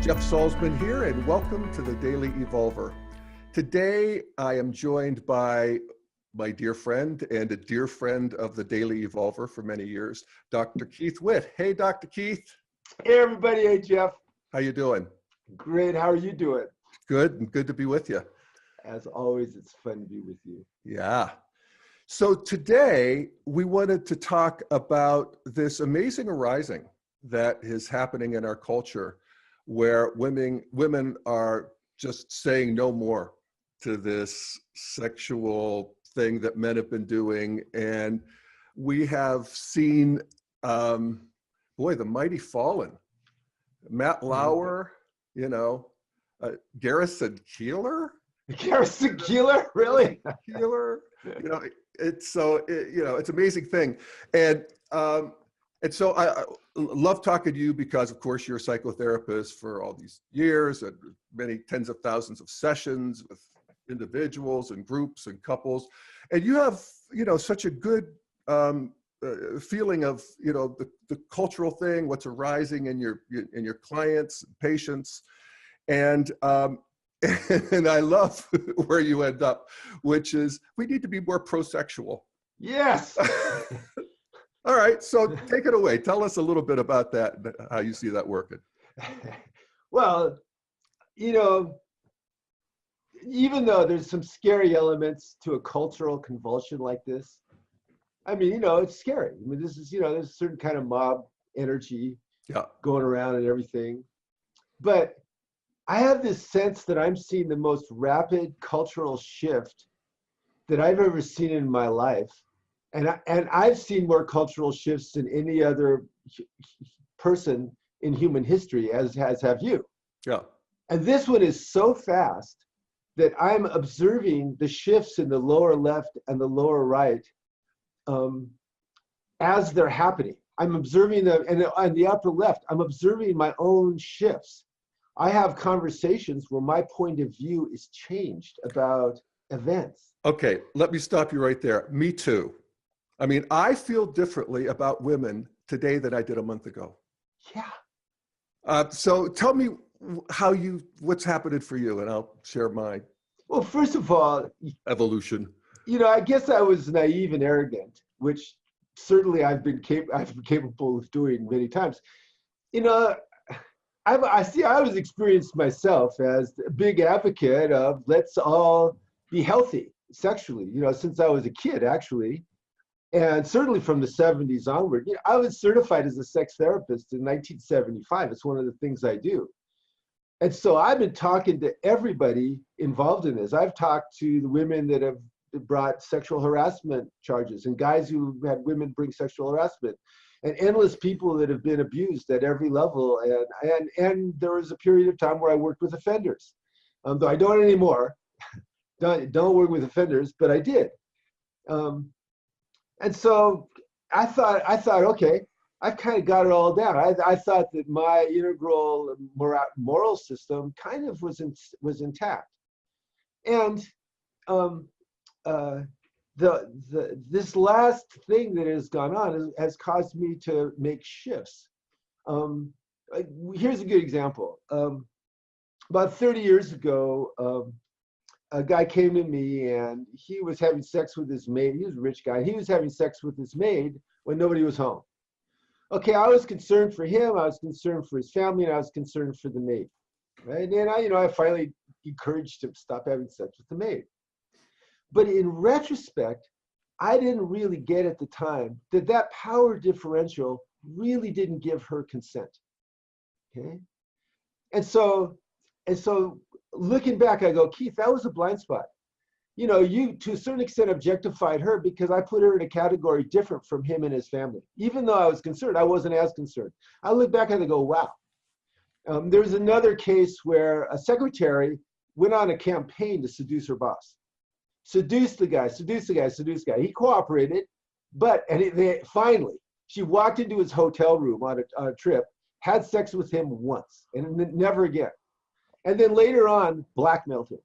Jeff Salzman here, and welcome to the Daily Evolver. Today, I am joined by my dear friend and a dear friend of the Daily Evolver for many years, Dr. Keith Witt. Hey, Dr. Keith. Hey, everybody. Hey, Jeff. How you doing? Great. How are you doing? Good, and good to be with you. As always, it's fun to be with you. Yeah. So today, we wanted to talk about this amazing arising that is happening in our culture, where women are just saying no more to this sexual thing that men have been doing. And we have seen, the mighty fallen. Matt Lauer, Garrison Keillor? Garrison Keillor? Really? Keillor? It's an amazing thing. And so I love talking to you because, of course, you're a psychotherapist for all these years and many tens of thousands of sessions with individuals and groups and couples. And you have, such a good feeling of, the cultural thing, what's arising in your clients, patients. And I love where you end up, which is we need to be more pro-sexual. Yes. All right, so take it away. Tell us a little bit about that, how you see that working. Well, even though there's some scary elements to a cultural convulsion like this, it's scary. This is, there's a certain kind of mob energy going around and everything. But I have this sense that I'm seeing the most rapid cultural shift that I've ever seen in my life. And I've seen more cultural shifts than any other person in human history, as have you. Yeah. And this one is so fast that I'm observing the shifts in the lower left and the lower right as they're happening. I'm observing them, and on the upper left, I'm observing my own shifts. I have conversations where my point of view is changed about events. Okay, let me stop you right there. Me too. I feel differently about women today than I did a month ago. Yeah. So tell me what's happening for you, and I'll share mine. Well, first of all, evolution. I guess I was naive and arrogant, which certainly I've been capable of doing many times. I was experienced myself as a big advocate of let's all be healthy sexually, since I was a kid, actually. And certainly from the 70s onward, I was certified as a sex therapist in 1975. It's one of the things I do. And so I've been talking to everybody involved in this. I've talked to the women that have brought sexual harassment charges and guys who had women bring sexual harassment and endless people that have been abused at every level. And there was a period of time where I worked with offenders. Though I don't anymore, don't work with offenders, but I did. And so I thought, okay, I've kind of got it all down. I thought that my integral moral system kind of was intact. And this last thing that has gone on has caused me to make shifts. Here's a good example. About 30 years ago, a guy came to me and he was having sex with his maid. He was a rich guy. He was having sex with his maid when nobody was home. Okay, I was concerned for him. I was concerned for his family, and I was concerned for the maid. Right? And I finally encouraged him to stop having sex with the maid. But in retrospect, I didn't really get at the time that power differential really didn't give her consent. Okay, and so looking back, I go, Keith, that was a blind spot. You to a certain extent objectified her because I put her in a category different from him and his family. Even though I was concerned, I wasn't as concerned. I look back and I go, wow. There's another case where a secretary went on a campaign to seduce her boss. Seduce the guy. He cooperated, but finally, she walked into his hotel room on a trip, had sex with him once, and never again. And then later on, blackmailed him.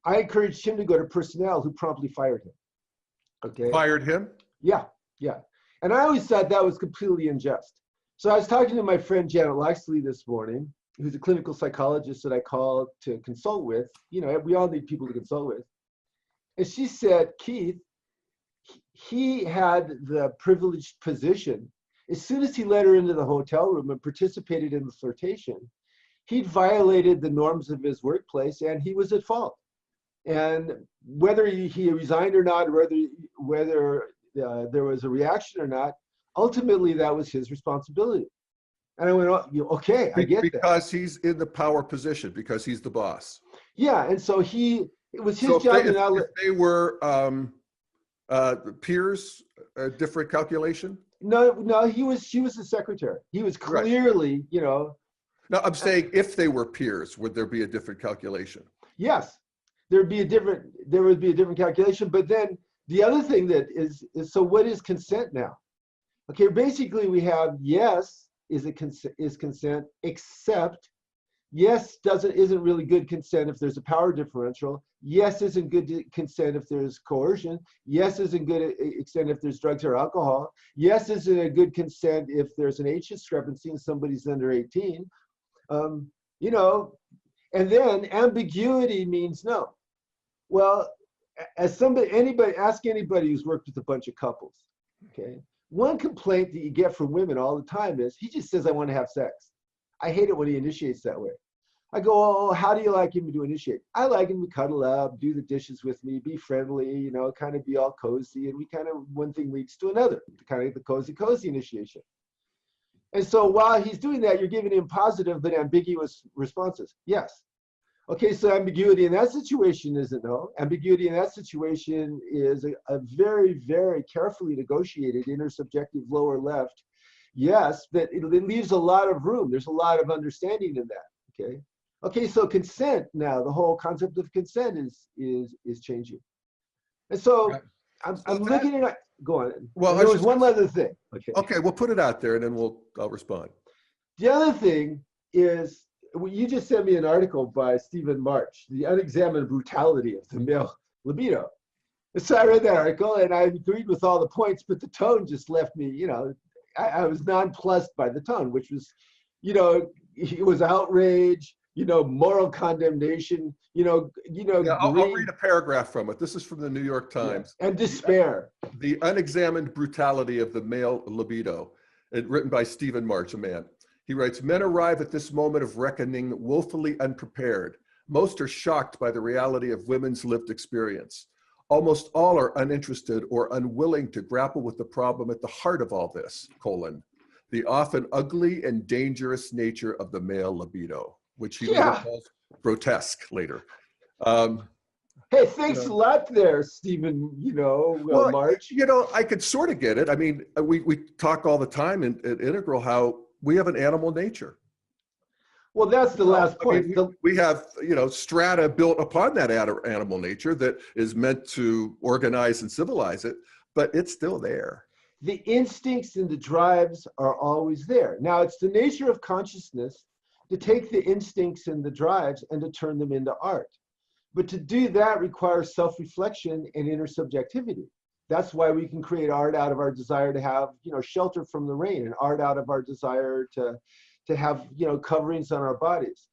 I encouraged him to go to personnel, who promptly fired him. Okay. Fired him? Yeah. And I always thought that was completely unjust. So I was talking to my friend Janet Loxley this morning, who's a clinical psychologist that I called to consult with. We all need people to consult with. And she said, Keith, he had the privileged position. As soon as he let her into the hotel room and participated in the flirtation, he'd violated the norms of his workplace and he was at fault. And whether he resigned or not, or whether there was a reaction or not, ultimately that was his responsibility. And I went, oh, okay, I get that. Because he's in the power position, because he's the boss. Yeah, and so it was his job. If they were peers, a different calculation? No, she was the secretary. He was clearly, No, I'm saying if they were peers, would there be a different calculation? Yes, there would be a different calculation. But then the other thing that is so what is consent now? Okay, basically we have yes is consent, except yes isn't really good consent if there's a power differential. Yes isn't good consent if there's coercion. Yes isn't good consent if there's drugs or alcohol. Yes isn't a good consent if there's an age discrepancy and somebody's under 18. And then ambiguity means no. Well, ask anybody who's worked with a bunch of couples, okay? One complaint that you get from women all the time is, he just says, I want to have sex. I hate it when he initiates that way. I go, oh, how do you like him to initiate? I like him to cuddle up, do the dishes with me, be friendly, kind of be all cozy. And one thing leads to another, kind of the cozy initiation. And so while he's doing that, you're giving him positive but ambiguous responses. Yes. Okay, so ambiguity in that situation isn't no. Ambiguity in that situation is a very, very carefully negotiated intersubjective lower left. Yes, but it leaves a lot of room. There's a lot of understanding in that. Okay. Okay, so consent now, the whole concept of consent is changing. And so I'm looking at, go on. Well, there was one other thing. Okay, we'll put it out there and then I'll respond. The other thing is, you just sent me an article by Stephen March, The Unexamined Brutality of the Male Libido. And so I read that article and I agreed with all the points, but the tone just left me, I was nonplussed by the tone, which was, it was outrage, moral condemnation, I'll read a paragraph from it. This is from the New York Times. Yeah. And despair. The Unexamined Brutality of the Male Libido, written by Stephen March, a man. He writes, men arrive at this moment of reckoning woefully unprepared. Most are shocked by the reality of women's lived experience. Almost all are uninterested or unwilling to grapple with the problem at the heart of all this, the often ugly and dangerous nature of the male libido, which he calls grotesque later. Hey, thanks a lot there, Stephen, March. I could sort of get it. I mean, we talk all the time in Integral how we have an animal nature. Well, that's the last point. We have, strata built upon that animal nature that is meant to organize and civilize it, but it's still there. The instincts and the drives are always there. Now, it's the nature of consciousness to take the instincts and the drives and to turn them into art. But to do that requires self-reflection and intersubjectivity. That's why we can create art out of our desire to have, shelter from the rain, and art out of our desire to have, coverings on our bodies.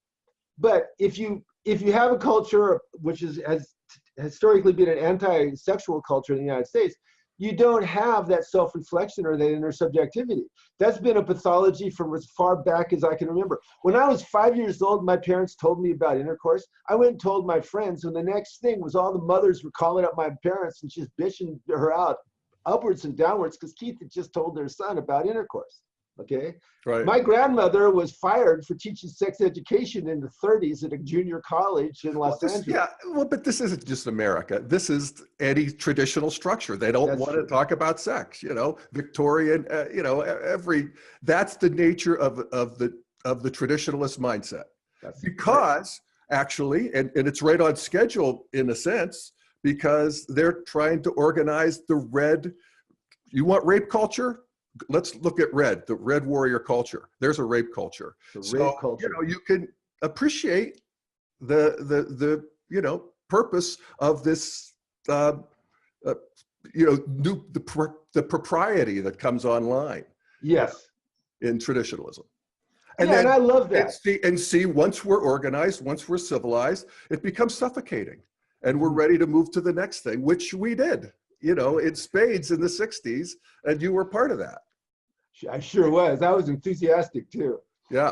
But if you have a culture which has historically been an anti-sexual culture in the United States, you don't have that self-reflection or that intersubjectivity. That's been a pathology from as far back as I can remember. When I was 5 years old, my parents told me about intercourse. I went and told my friends, and the next thing was all the mothers were calling up my parents and just bitching her out upwards and downwards because Keith had just told their son about intercourse. Okay. Right. My grandmother was fired for teaching sex education in the 30s at a junior college in Los Angeles. Yeah, but this isn't just America. This is any traditional structure. They don't want to talk about sex. Victorian. That's the nature of the traditionalist mindset. Because actually, and it's right on schedule in a sense, because they're trying to organize the red. You want rape culture? Let's look at the red warrior culture. There's a rape culture. Rape culture. You can appreciate the purpose of this, the propriety that comes online. Yes. In traditionalism. And Yeah, and then I love that. see, once we're organized, once we're civilized, it becomes suffocating, and we're Mhm. ready to move to the next thing, which we did, in spades in the 60s, and you were part of that. I sure was. I was enthusiastic too. Yeah.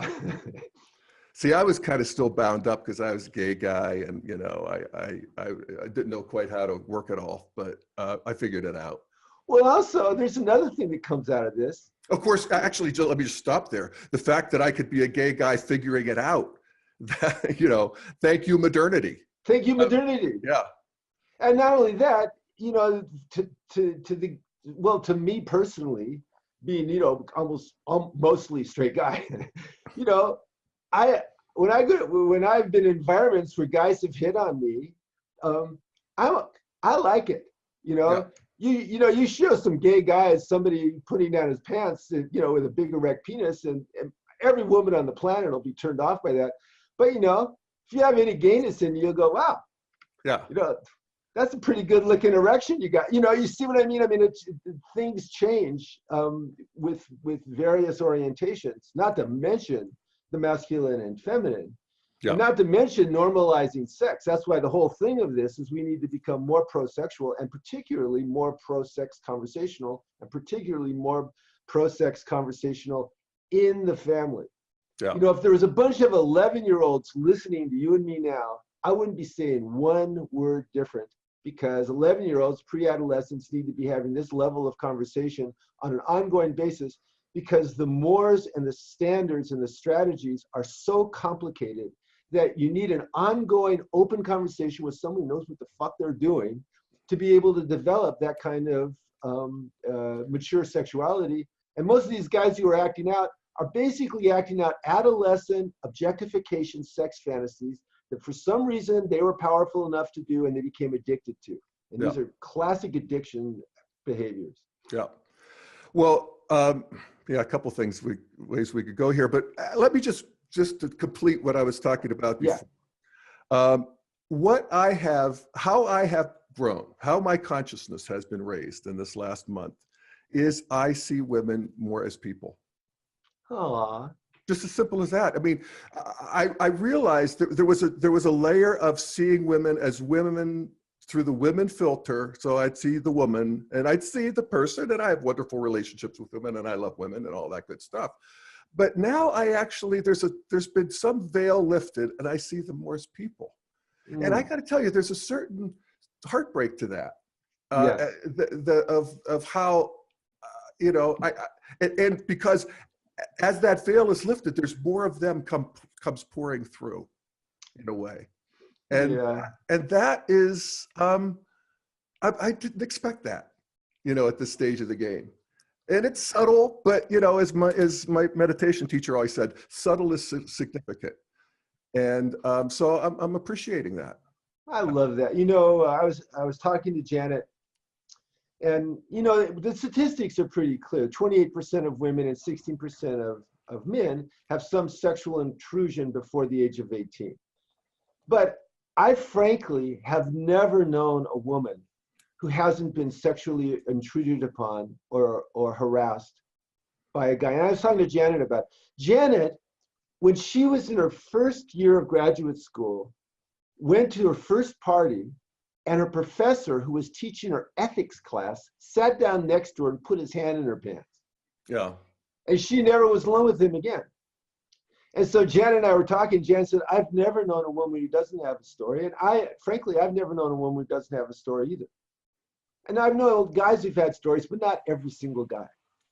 See, I was kind of still bound up because I was a gay guy, and I didn't know quite how to work it all, but I figured it out. Well, also, there's another thing that comes out of this. Of course, actually, let me just stop there. The fact that I could be a gay guy figuring it out, thank you, modernity. Thank you, modernity. Yeah. And not only that, to me personally, being, almost mostly straight guy, you know, when I've been in environments where guys have hit on me, I like it, Yeah. You show some gay guys, somebody putting down his pants, with a big erect penis, and every woman on the planet will be turned off by that. But if you have any gayness in you, you'll go, wow, Yeah. that's a pretty good looking erection you got. You see what I mean? I mean, things change with various orientations, not to mention the masculine and feminine. Yeah. And not to mention normalizing sex. That's why the whole thing of this is we need to become more pro-sexual, and particularly more pro-sex conversational, and particularly more pro-sex conversational in the family. Yeah. If there was a bunch of 11-year-olds listening to you and me now, I wouldn't be saying one word different, because 11-year-olds, pre-adolescents, need to be having this level of conversation on an ongoing basis, because the mores and the standards and the strategies are so complicated that you need an ongoing open conversation with someone who knows what the fuck they're doing to be able to develop that kind of mature sexuality. And most of these guys who are acting out are basically acting out adolescent objectification sex fantasies that for some reason they were powerful enough to do and they became addicted to. And these are classic addiction behaviors. Yeah. Well, a couple things ways we could go here, but let me just to complete what I was talking about before. Yeah. How I have grown, how my consciousness has been raised in this last month is I see women more as people. Aww. Just as simple as that. I mean, I realized that there was a layer of seeing women as women through the women filter. So I'd see the woman and I'd see the person, and I have wonderful relationships with women and I love women and all that good stuff. But now there's been some veil lifted and I see them more as people. And I got to tell you, there's a certain heartbreak to that. Of how, and because as that veil is lifted, there's more of them comes pouring through in a way. And that is, I didn't expect that, at this stage of the game. And it's subtle, but as my meditation teacher always said, subtle is significant. And so I'm appreciating that. I love that. I was talking to Janet, and the statistics are pretty clear. 28% of women and 16% of men have some sexual intrusion before the age of 18. But I frankly have never known a woman who hasn't been sexually intruded upon or harassed by a guy. And I was talking to Janet about it. Janet, when she was in her first year of graduate school, went to her first party, and her professor, who was teaching her ethics class, sat down next to her and put his hand in her pants. Yeah. And she never was alone with him again. And so Janet and I were talking. Janet said, I've never known a woman who doesn't have a story. And frankly, I've never known a woman who doesn't have a story either. And I've known guys who've had stories, but not every single guy.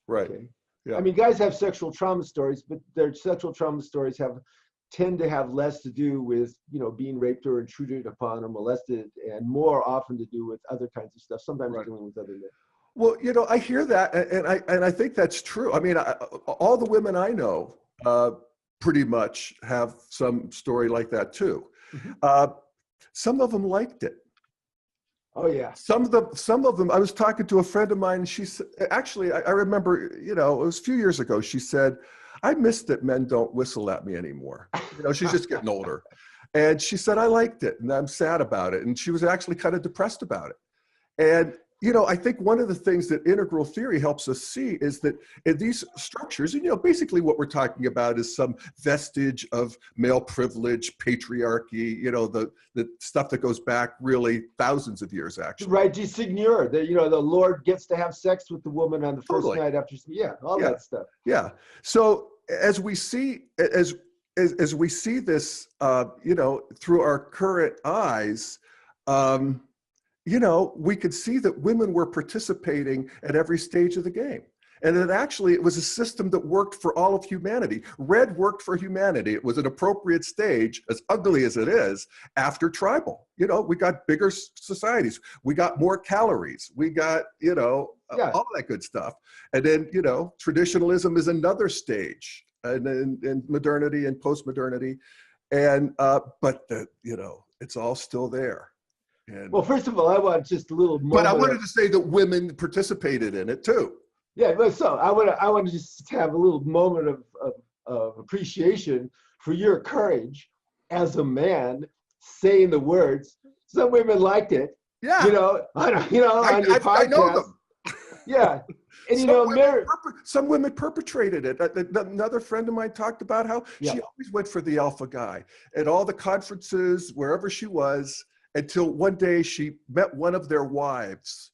Right. Okay? Yeah. I mean, guys have sexual trauma stories, but their sexual trauma stories tend to have less to do with, being raped or intruded upon or molested, and more often to do with other kinds of stuff, sometimes dealing with other men. Well, I hear that, and I think that's true. I mean, all the women I know pretty much have some story like that too. Mm-hmm. Some of them liked it. Oh yeah. Some of them. I was talking to a friend of mine, and she said, actually, I remember, it was a few years ago. She said, I miss that men don't whistle at me anymore. She's just getting older. And she said, I liked it and I'm sad about it. And she was actually kind of depressed about it. And, I think one of the things that integral theory helps us see is that in these structures, basically what we're talking about is some vestige of male privilege, patriarchy, the stuff that goes back really thousands of years, actually. Right, de seigneur, the Lord gets to have sex with the woman on the first Totally. night after, all that stuff. Yeah. So as we see, as we see this, through our current eyes, we could see that women were participating at every stage of the game. And that actually it was a system that worked for all of humanity. Red worked for humanity. It was an appropriate stage, as ugly as it is, after tribal. We got bigger societies. We got more calories. We got, all that good stuff. And then, traditionalism is another stage, and then modernity and post-modernity. And, it's all still there. And, well, first of all, I want just a little moment. But I wanted to say that women participated in it too. Yeah, but so I want to just have a little moment of appreciation for your courage as a man saying the words. Some women liked it. Yeah. On your podcast. I know them. Yeah. And some women perpetrated it. Another friend of mine talked about how she always went for the alpha guy at all the conferences, wherever she was, until one day she met one of their wives.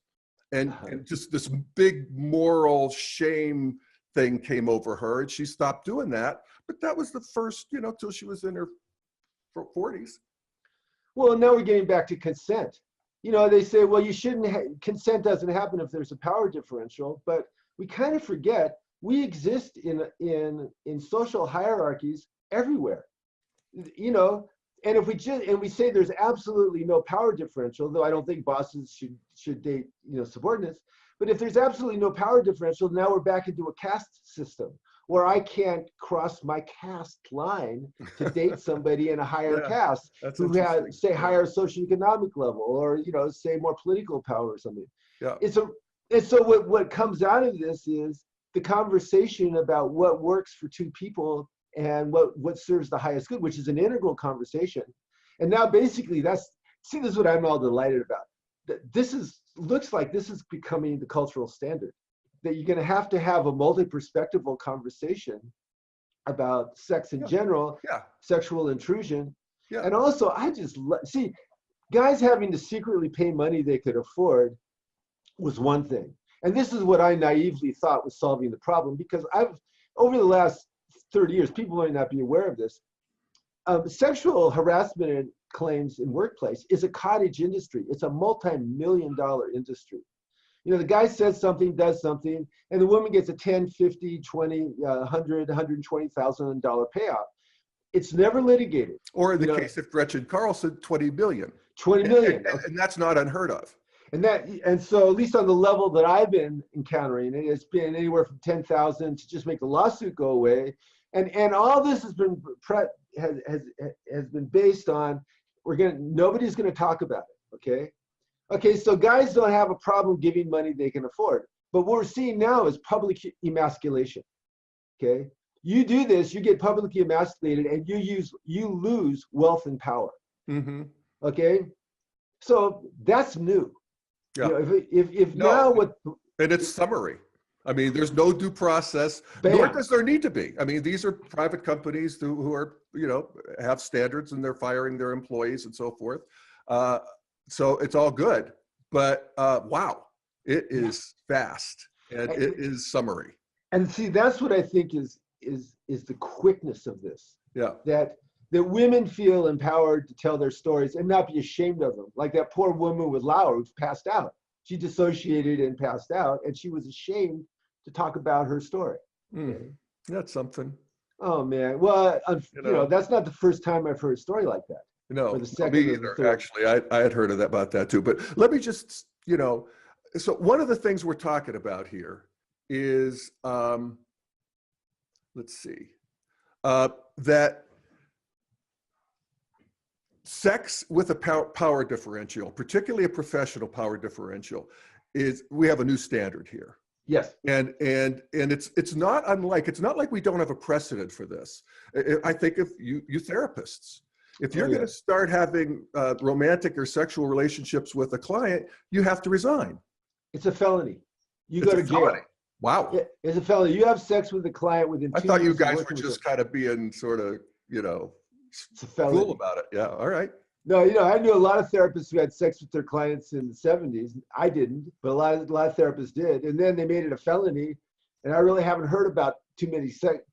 And just this big moral shame thing came over her, and she stopped doing that. But that was the first, till she was in her 40s. Well, now we're getting back to consent. They say, well, you shouldn't, consent doesn't happen if there's a power differential, but we kind of forget we exist in social hierarchies everywhere. And if we say there's absolutely no power differential, though I don't think bosses should date subordinates, but if there's absolutely no power differential, now we're back into a caste system where I can't cross my caste line to date somebody in a higher caste who has, say, higher socioeconomic level, or say more political power or something. Yeah. And so what comes out of this is the conversation about what works for two people and what serves the highest good, which is an integral conversation. And now basically this is what I'm all delighted about. Looks like this is becoming the cultural standard, that you're going to have a multi-perspectival conversation about sex in general, sexual intrusion. Yeah. And also I just see guys having to secretly pay money they could afford was one thing. And this is what I naively thought was solving the problem, because over the last 30 years, people might not be aware of this. Sexual harassment claims in workplace is a cottage industry. It's a multi-million-dollar industry. The guy says something, does something, and the woman gets a 10, 50, 20, 100, $120,000 payout. It's never litigated. Or in the case of Gretchen Carlson, 20 million. 20 million. And that's not unheard of. And so at least on the level that I've been encountering, it's been anywhere from 10,000 to just make the lawsuit go away. And all this has been based on nobody's gonna talk about it. Okay, so guys don't have a problem giving money they can afford. But what we're seeing now is public emasculation. Okay, you do this, you get publicly emasculated, and you lose wealth and power. Mm-hmm. Okay, so that's new. Yeah. And it's summary. I mean, there's no due process, nor does there need to be. I mean, these are private companies who are, have standards, and they're firing their employees and so forth. So it's all good. But wow, it is fast, and it is summary. And see, that's what I think is the quickness of this. Yeah. That women feel empowered to tell their stories and not be ashamed of them. Like that poor woman with Lauer who passed out. She dissociated and passed out, and she was ashamed to talk about her story. Okay. That's something. Oh man, well, that's not the first time I've heard a story like that. No, me either. Actually, I had heard about that too. But let me just, so one of the things we're talking about here is, let's see, that sex with a power differential, particularly a professional power differential, we have a new standard here. Yes. And it's not like we don't have a precedent for this. I think of you therapists. If you're going to start having romantic or sexual relationships with a client, you have to resign. It's a felony. You It's go a to jail. felony. Wow. It's a felony. You have sex with a client within I 2 thought you years of guys were working with them. just kind of being sort of, you know, It's a cool felony. about it. Yeah. All right. No, I knew a lot of therapists who had sex with their clients in the 70s. I didn't, but a lot of therapists did. And then they made it a felony. And I really haven't heard about too many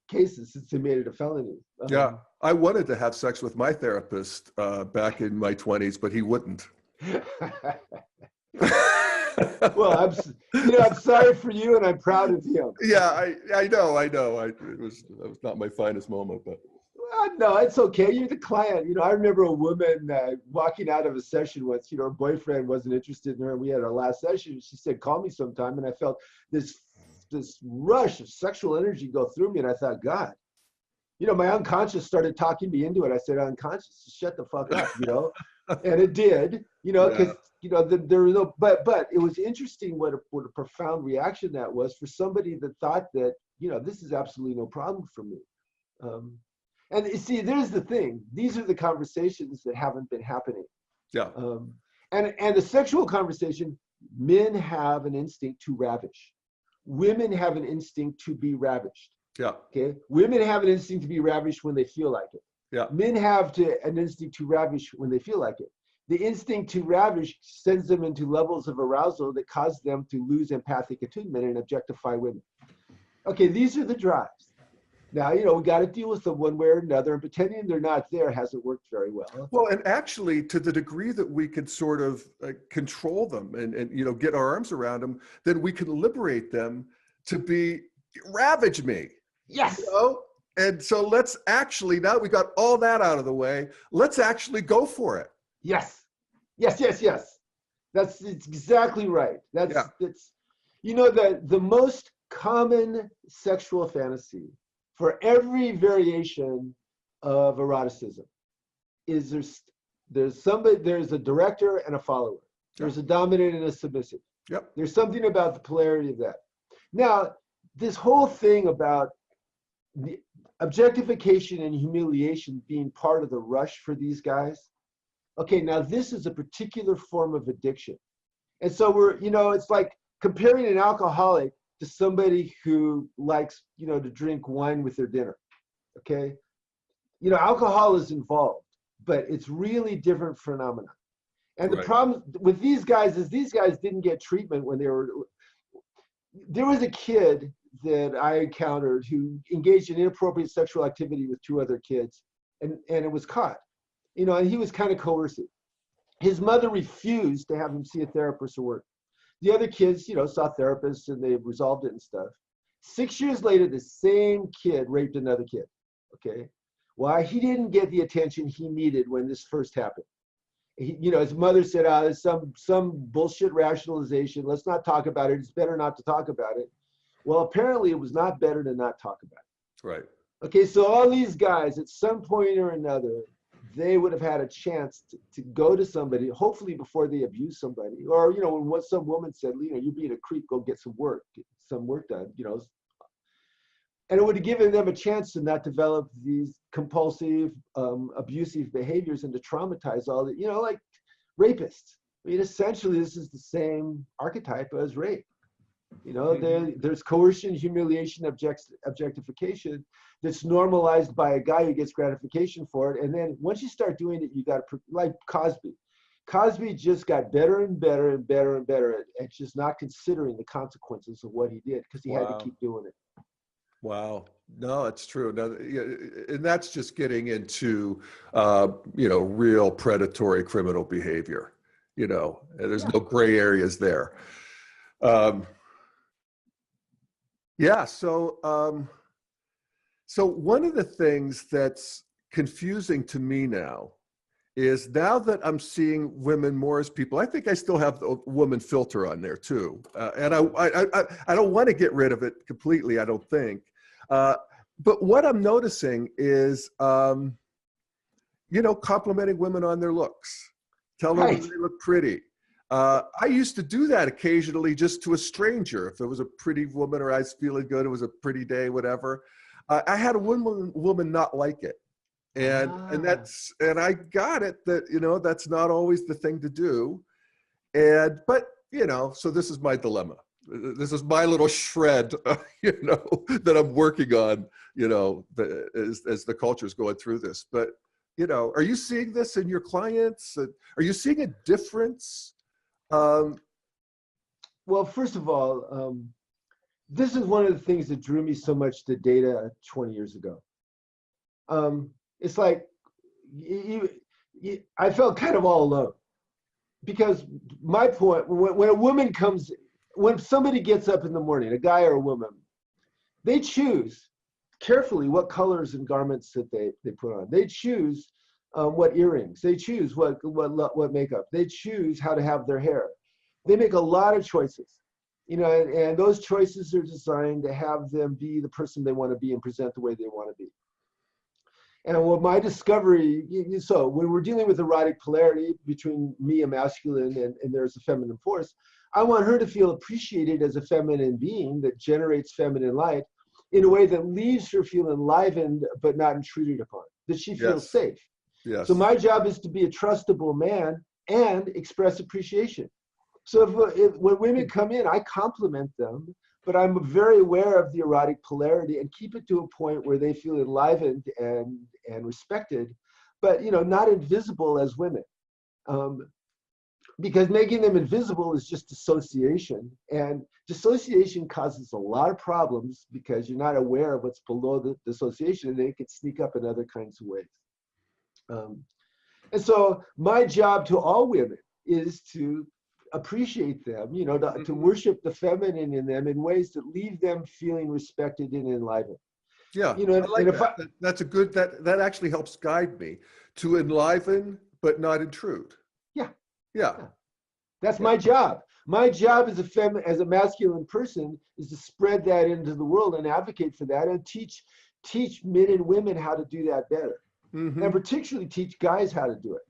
cases since they made it a felony. Yeah. I wanted to have sex with my therapist back in my 20s, but he wouldn't. Well, I'm sorry for you, and I'm proud of him. Yeah, I know. That was not my finest moment, but. No, it's okay. You're the client. I remember a woman walking out of a session once. Her boyfriend wasn't interested in her, and we had our last session. She said, "Call me sometime," and I felt this rush of sexual energy go through me, and I thought, God, my unconscious started talking me into it. I said, "Unconscious, shut the fuck up," and it did, because there was no. But it was interesting what a profound reaction that was for somebody that thought that this is absolutely no problem for me. And you see, there's the thing. These are the conversations that haven't been happening. Yeah. And the sexual conversation, men have an instinct to ravish. Women have an instinct to be ravished. Yeah. Okay. Women have an instinct to be ravished when they feel like it. Yeah. Men have an instinct to ravish when they feel like it. The instinct to ravish sends them into levels of arousal that cause them to lose empathic attunement and objectify women. Okay, these are the drives. Now, we got to deal with them one way or another, and pretending they're not there hasn't worked very well. Well, and actually, to the degree that we can sort of control them and get our arms around them, then we can liberate them to ravage me. Yes. And so let's actually, now we got all that out of the way, let's actually go for it. Yes. It's exactly right. It's the most common sexual fantasy for every variation of eroticism is there's a director and a follower. There's a dominant and a submissive. Yep. There's something about the polarity of that. Now, this whole thing about the objectification and humiliation being part of the rush for these guys. Okay, now this is a particular form of addiction. And so it's like comparing an alcoholic to somebody who likes, to drink wine with their dinner. Okay. Alcohol is involved, but it's really different phenomena. And the problem with these guys is these guys didn't get treatment when there was a kid that I encountered who engaged in inappropriate sexual activity with 2 other kids, and it was caught, and he was kind of coercive. His mother refused to have him see a therapist or work. The other kids, saw therapists and they resolved it and stuff. 6 years later, the same kid raped another kid. Okay. Why? He didn't get the attention he needed when this first happened. His mother said, there's some bullshit rationalization. Let's not talk about it. It's better not to talk about it. Well, apparently it was not better to not talk about it. Right. Okay, so all these guys, at some point or another, they would have had a chance to go to somebody, hopefully before they abuse somebody. Or, when some woman said, you're being a creep, go get some work done, And it would have given them a chance to not develop these compulsive, abusive behaviors and to traumatize all that, like rapists. Essentially, this is the same archetype as rape. There's coercion, humiliation, objectification that's normalized by a guy who gets gratification for it. And then once you start doing it, you got to, like Cosby. Cosby just got better and better and better and better at just not considering the consequences of what he did because he had to keep doing it. Wow. No, it's true. No, and that's just getting into, real predatory criminal behavior, and there's no gray areas there. So one of the things that's confusing to me now is now that I'm seeing women more as people, I think I still have the woman filter on there too. And I don't want to get rid of it completely, I don't think. But what I'm noticing is, complimenting women on their looks, telling them they look pretty. I used to do that occasionally just to a stranger. If it was a pretty woman or I was feeling good, it was a pretty day, whatever. I had a woman not like it. And I got it that, that's not always the thing to do. But so this is my dilemma. This is my little shred, that I'm working on, as the culture's going through this. But, are you seeing this in your clients? Are you seeing a difference? Well, first of all, this is one of the things that drew me so much to data 20 years ago. It's like I felt kind of all alone, because my point, when somebody gets up in the morning, a guy or a woman, they choose carefully what colors and garments that they put on. They choose what earrings. They choose what makeup. They choose how to have their hair. They make a lot of choices, and those choices are designed to have them be the person they want to be and present the way they want to be. And what my discovery, so when we're dealing with erotic polarity between me, a masculine, and there's a feminine force, I want her to feel appreciated as a feminine being that generates feminine light in a way that leaves her feeling enlivened but not intruded upon, that she feels safe. Yes. So my job is to be a trustable man and express appreciation. So when women come in, I compliment them, but I'm very aware of the erotic polarity and keep it to a point where they feel enlivened and respected, but not invisible as women. Because making them invisible is just dissociation, and dissociation causes a lot of problems because you're not aware of what's below the dissociation, and they can sneak up in other kinds of ways. And so my job to all women is to appreciate them, to worship the feminine in them in ways that leave them feeling respected and enlivened. Yeah, I like that. That's a good, that actually helps guide me to enliven but not intrude. Yeah. That's my job. My job as a masculine person is to spread that into the world and advocate for that and teach men and women how to do that better. And particularly teach guys how to do it.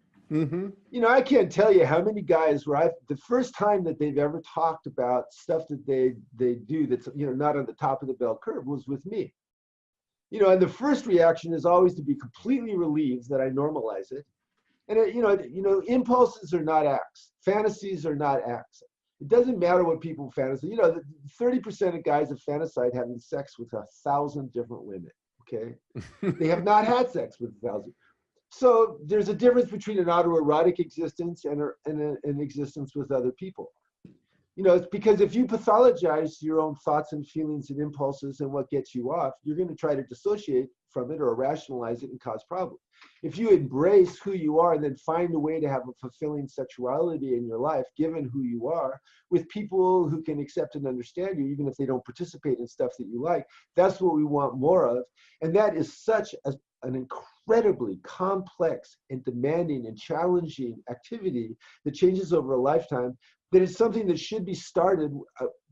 I can't tell you how many guys where the first time that they've ever talked about stuff that they do that's not on the top of the bell curve was with me. And the first reaction is always to be completely relieved that I normalize it. And impulses are not acts. Fantasies are not acts. It doesn't matter what people fantasize. 30% of guys have fantasized having sex with 1,000 different women. Okay, they have not had sex with 1,000. So there's a difference between an autoerotic existence and an existence with other people. It's because if you pathologize your own thoughts and feelings and impulses and what gets you off, you're going to try to dissociate from it or rationalize it and cause problems. If you embrace who you are and then find a way to have a fulfilling sexuality in your life, given who you are, with people who can accept and understand you, even if they don't participate in stuff that you like, that's what we want more of. And that is such an incredibly complex and demanding and challenging activity that changes over a lifetime, that is something that should be started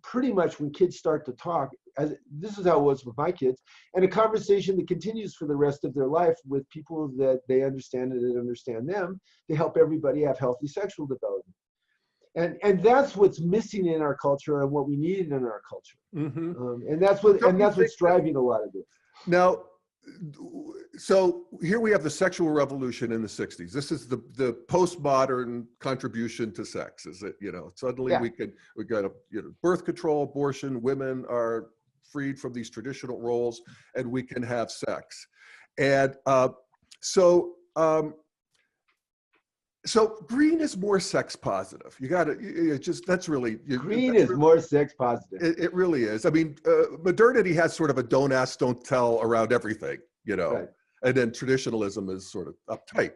pretty much when kids start to talk. As this is how it was with my kids, and a conversation that continues for the rest of their life with people that they understand and that understand them, to help everybody have healthy sexual development. And that's what's missing in our culture and what we need in our culture. And that's what's driving a lot of this. Now, so here we have the sexual revolution in the 60s. This is the postmodern contribution to sex. Is it, suddenly we got birth control, abortion, women are freed from these traditional roles, and we can have sex. And so green is more sex positive. You got to that's really green is more sex positive. It really is. I mean, modernity has sort of a don't ask, don't tell around everything, Right. And then traditionalism is sort of uptight.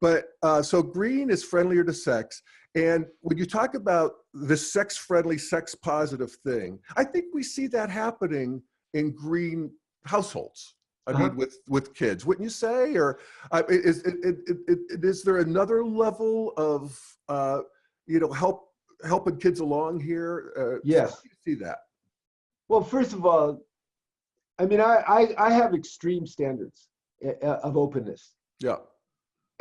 But so green is friendlier to sex. And when you talk about the sex-friendly, sex-positive thing, I think we see that happening in green households. I mean, with kids, wouldn't you say? Or is there another level of helping kids along here? Yes. How do you see that? Well, first of all, I mean, I have extreme standards of openness. Yeah.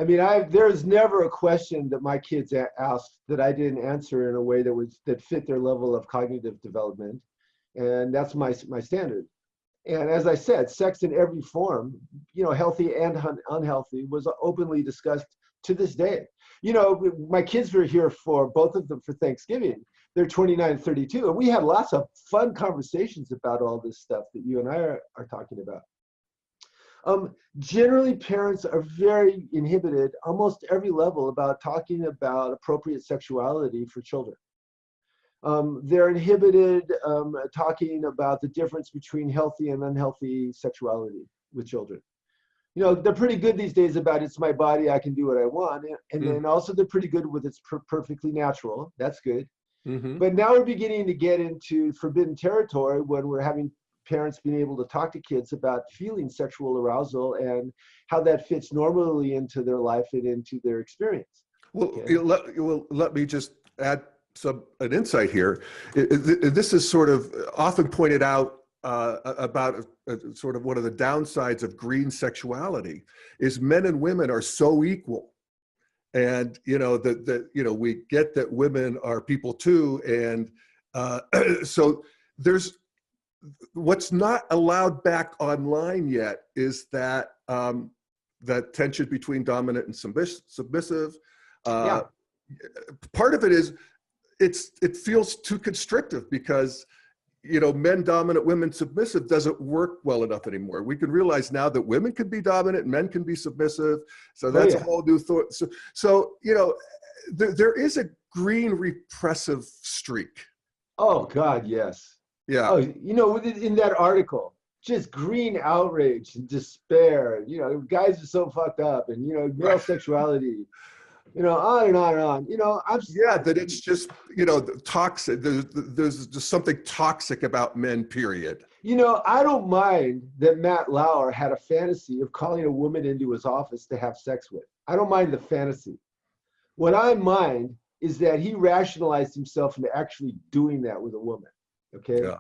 I mean, there's never a question that my kids asked that I didn't answer in a way that fit their level of cognitive development, and that's my standard. And as I said, sex in every form, healthy and unhealthy, was openly discussed to this day. my kids were here for both of them for Thanksgiving. They're 29 and 32. And we had lots of fun conversations about all this stuff that you and I are talking about. Generally, parents are very inhibited, almost every level, about talking about appropriate sexuality for children. They're inhibited talking about the difference between healthy and unhealthy sexuality with children. They're pretty good these days about it's my body, I can do what I want. And then also they're pretty good with it's perfectly natural. That's good. Mm-hmm. But now we're beginning to get into forbidden territory when we're having parents being able to talk to kids about feeling sexual arousal and how that fits normally into their life and into their experience. Well, Okay. let me just add an insight here. This is sort of often pointed out about sort of one of the downsides of green sexuality is men and women are so equal. And, we get that women are people too. And so there's, what's not allowed back online yet is that, that tension between dominant and submissive. Part of it is, it feels too constrictive because, men dominant, women submissive doesn't work well enough anymore. We can realize now that women can be dominant, men can be submissive. So that's a whole new thought. So there is a green repressive streak. Oh God, yes. Yeah. Oh, in that article, just green outrage and despair. Guys are so fucked up, and male sexuality. On and on and on. That it's just, toxic. There's just something toxic about men, period. I don't mind that Matt Lauer had a fantasy of calling a woman into his office to have sex with. I don't mind the fantasy. What I mind is that he rationalized himself into actually doing that with a woman. Okay. Yeah.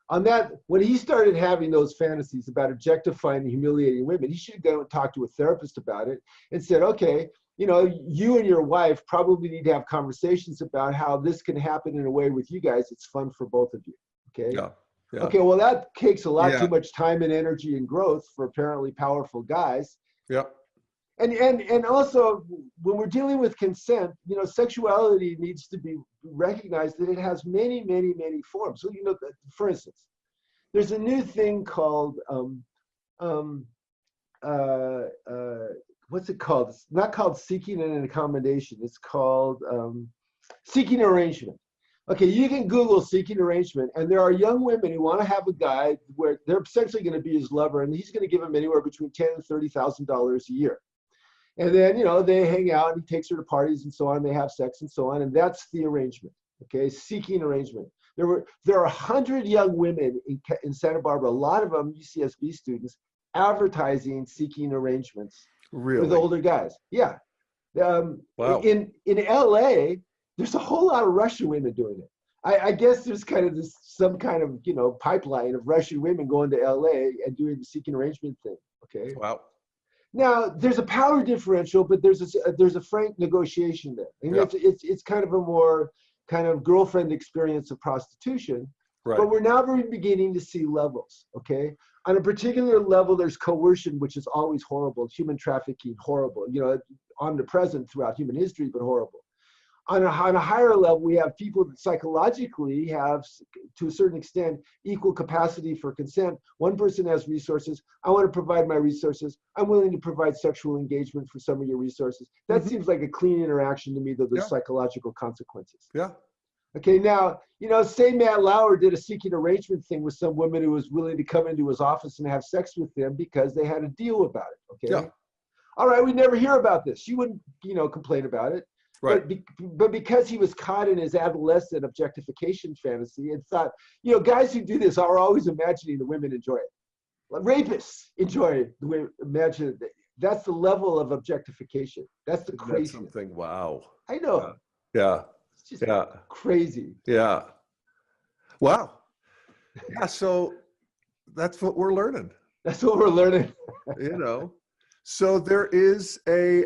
On that, when he started having those fantasies about objectifying and humiliating women, he should go and talk to a therapist about it and said, okay, you and your wife probably need to have conversations about how this can happen in a way with you guys. It's fun for both of you. Okay. Yeah. Yeah. Okay. Well, that takes a lot too much time and energy and growth for apparently powerful guys. Yeah. And also when we're dealing with consent, sexuality needs to be recognized that it has many, many, many forms. So, for instance, there's a new thing called, what's it called? It's not called seeking an accommodation. It's called seeking arrangement. Okay, you can Google seeking arrangement, and there are young women who want to have a guy where they're essentially going to be his lover, and he's going to give them anywhere between $10,000 and $30,000 a year. And then, they hang out, and he takes her to parties and so on. They have sex and so on, and that's the arrangement. Okay, seeking arrangement. There are 100 young women in Santa Barbara, a lot of them UCSB students, advertising seeking arrangements. Really? With older guys. Yeah. Wow. In LA, there's a whole lot of Russian women doing it. I guess there's kind of some kind of, pipeline of Russian women going to LA and doing the seeking arrangement thing. Okay. Wow. Now there's a power differential, but there's a frank negotiation there. And it's kind of a more kind of girlfriend experience of prostitution. Right. But we're now beginning to see levels. Okay. On a particular level, there's coercion, which is always horrible. Human trafficking, horrible. Omnipresent throughout human history, but horrible. On a higher level, we have people that psychologically have, to a certain extent, equal capacity for consent. One person has resources. I want to provide my resources. I'm willing to provide sexual engagement for some of your resources. That seems like a clean interaction to me, though there's psychological consequences. Yeah. Okay, now, say Matt Lauer did a seeking arrangement thing with some woman who was willing to come into his office and have sex with them because they had a deal about it. Okay. Yeah. All right, we never hear about this. She wouldn't, complain about it. Right. But because he was caught in his adolescent objectification fantasy and thought, guys who do this are always imagining the women enjoy it. Like rapists enjoy it. The way imagine it. That's the level of objectification. That's the crazy. That's something. Wow. I know. Yeah. It's just crazy. Yeah. Wow. Yeah. So that's what we're learning. That's what we're learning. So there is a,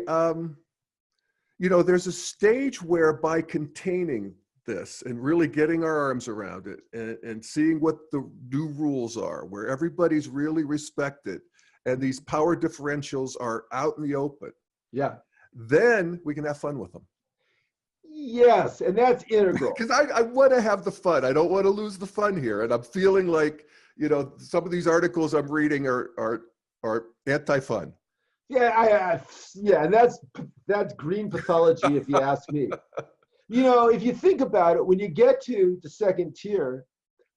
there's a stage where by containing this and really getting our arms around it and seeing what the new rules are, where everybody's really respected and these power differentials are out in the open. Yeah. then we can have fun with them. Yes, and that's integral. Because I want to have the fun. I don't want to lose the fun here. And I'm feeling like, some of these articles I'm reading are anti-fun. Yeah, yeah, and that's green pathology, if you ask me. If you think about it, when you get to the second tier,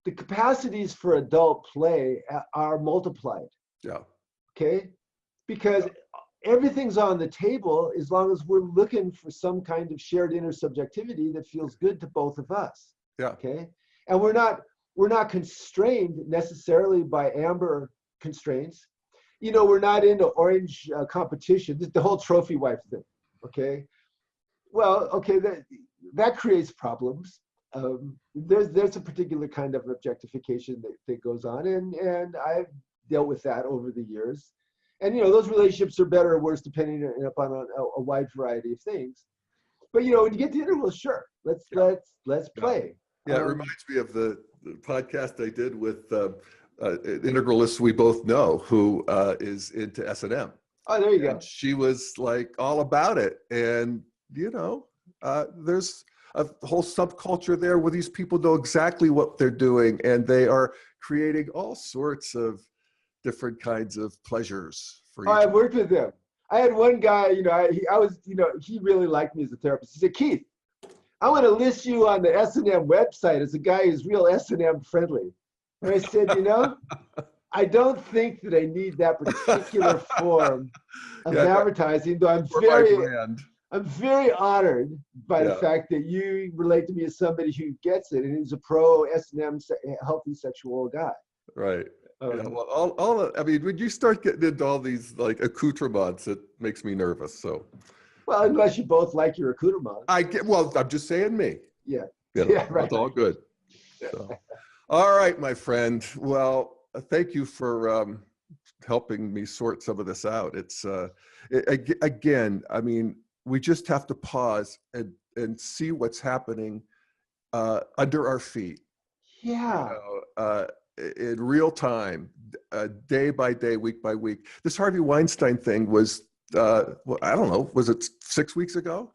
the capacities for adult play are multiplied. Yeah. Okay, because everything's on the table as long as we're looking for some kind of shared intersubjectivity that feels good to both of us. Yeah. Okay, and we're not constrained necessarily by amber constraints. We're not into orange competition. The whole trophy wife thing. Okay, well, okay, that creates problems. There's a particular kind of objectification that goes on, and I've dealt with that over the years. And those relationships are better or worse depending upon a wide variety of things. But when you get to intervals, sure, let's play. Yeah, it reminds me of the podcast I did with an integralist we both know who is into S&M. Oh, there you go. She was like all about it, and there's a whole subculture there where these people know exactly what they're doing, and they are creating all sorts of different kinds of pleasures for you. I've worked with them. I had one guy, he really liked me as a therapist. He said, Keith, I want to list you on the S&M website as a guy who's real S&M friendly. And I said, I don't think that I need that particular form of advertising, though I'm very honored by the fact that you relate to me as somebody who gets it and is a pro S&M healthy sexual guy. Right. Well, when you start getting into all these like accoutrements, it makes me nervous. So, well, unless you both like your accoutrements. I'm just saying me. Yeah. Right. It's all good. So. All right, my friend. Well, thank you for helping me sort some of this out. It's again, we just have to pause and see what's happening under our feet. Yeah. In real time, day by day, week by week. This Harvey Weinstein thing was, I don't know, was it 6 weeks ago?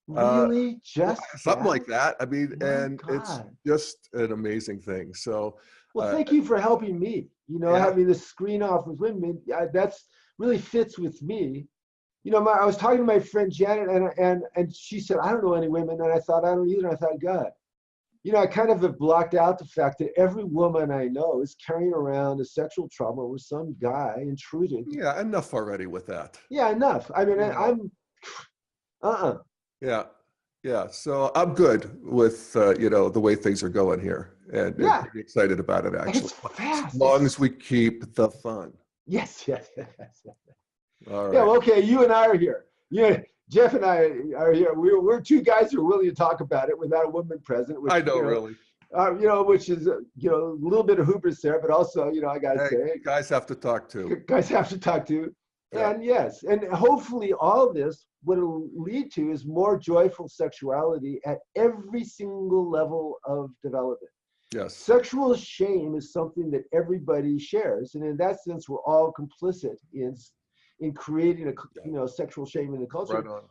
Really? Just something like that. God. It's just an amazing thing. So, well, thank you for helping me. Having the screen off with women, that's really fits with me. I was talking to my friend Janet, and she said, I don't know any women, and I thought, I don't either. And I thought, God. I kind of have blocked out the fact that every woman I know is carrying around a sexual trauma where some guy intruded. Yeah, enough already with that. Yeah, enough. I'm. Yeah. So I'm good with the way things are going here, and pretty excited about it actually. It's fast. As long as we keep the fun. Yes. All right. Yeah. Well, okay. You and I are here. Jeff and I are here. We're two guys who are willing to talk about it without a woman present. Which, I know, really. Which is a little bit of hubris there, but also I gotta say, guys have to talk to. Guys have to talk to, and yes, and hopefully all this, what it'll lead to is more joyful sexuality at every single level of development. Yes. Sexual shame is something that everybody shares, and in that sense, we're all complicit in creating sexual shame in the culture. Right on.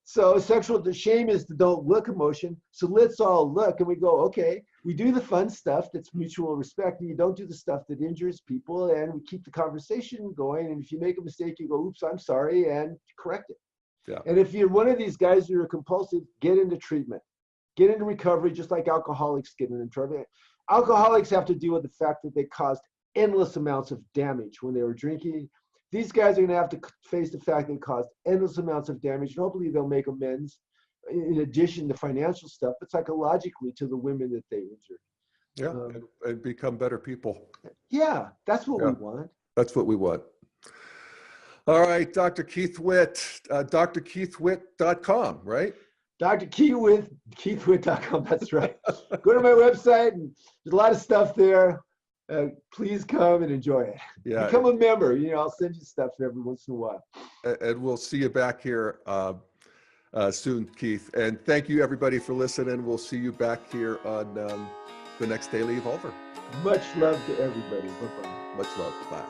So the shame is the don't look emotion. So let's all look and we go, okay, we do the fun stuff that's mutual respect, and you don't do the stuff that injures people, and we keep the conversation going. And if you make a mistake, you go, oops, I'm sorry, and correct it. Yeah. And if you're one of these guys who are compulsive, get into treatment, get into recovery, just like alcoholics get into recovery. Alcoholics have to deal with the fact that they caused endless amounts of damage when they were drinking. These guys are going to have to face the fact they caused endless amounts of damage, and hopefully they'll make amends in addition to financial stuff, but psychologically to the women that they injured. Yeah, and become better people. Yeah, that's what we want. That's what we want. All right, Dr. Keith Witt, drkeithwitt.com, right? Dr. keithwitt.com, that's right. Go to my website, and there's a lot of stuff there. Please come and enjoy it. Yeah. Become a member. I'll send you stuff every once in a while. And we'll see you back here soon, Keith. And thank you, everybody, for listening. We'll see you back here on the next Daily Evolver. Much love to everybody. Bye-bye. Much love. Bye.